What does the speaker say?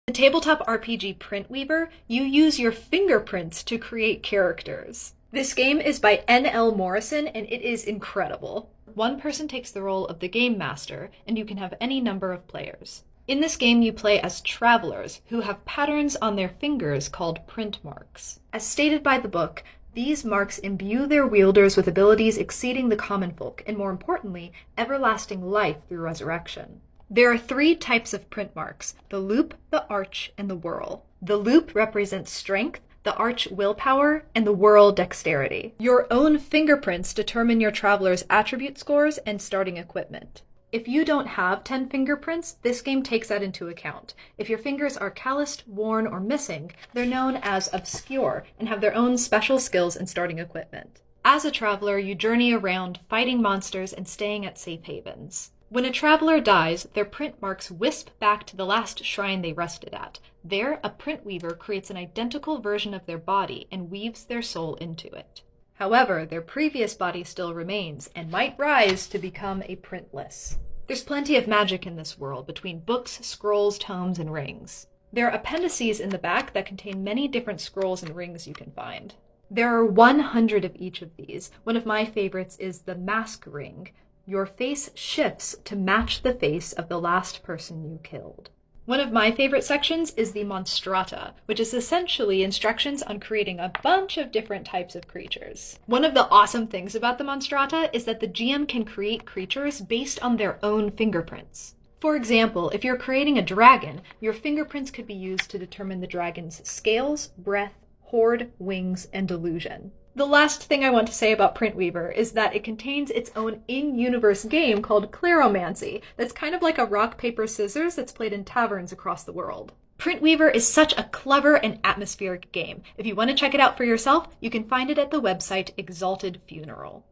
In tabletop RPG Print Weaver, you use your fingerprints to create characters. This game is by N.L. Morrison, and it is incredible. One person takes the role of the game master, and you can have any number of players. In this game, you play as travelers who have patterns on their fingers called print marks. As stated by the book, these marks imbue their wielders with abilities exceeding the common folk, and more importantly, everlasting life through resurrection. There are 3 types of print marks: the loop, the arch, and the whirl. The loop represents strength, the arch willpower, and the whirl dexterity. Your own fingerprints determine your traveler's attribute scores and starting equipment. If you don't have 10 fingerprints, this game takes that into account. If your fingers are calloused, worn, or missing, they're known as obscure and have their own special skills and starting equipment. As a traveler, you journey around fighting monsters and staying at safe havens. When a traveler dies, their print marks wisp back to the last shrine they rested at. There, a print weaver creates an identical version of their body and weaves their soul into it. However, their previous body still remains and might rise to become a printless. There's plenty of magic in this world between books, scrolls, tomes, and rings. There are appendices in the back that contain many different scrolls and rings you can find. There are 100 of each of these. One of my favorites is the mask ring. Your face shifts to match the face of the last person you killed. One of my favorite sections is the Monstrata, which is essentially instructions on creating a bunch of different types of creatures. One of the awesome things about the Monstrata is that the GM can create creatures based on their own fingerprints. For example, if you're creating a dragon, your fingerprints could be used to determine the dragon's scales, breath, hoard, wings, and illusion. The last thing I want to say about Print Weaver is that it contains its own in-universe game called Cleromancy that's kind of like a rock, paper, scissors that's played in taverns across the world. Print Weaver is such a clever and atmospheric game. If you want to check it out for yourself, you can find it at the website Exalted Funeral.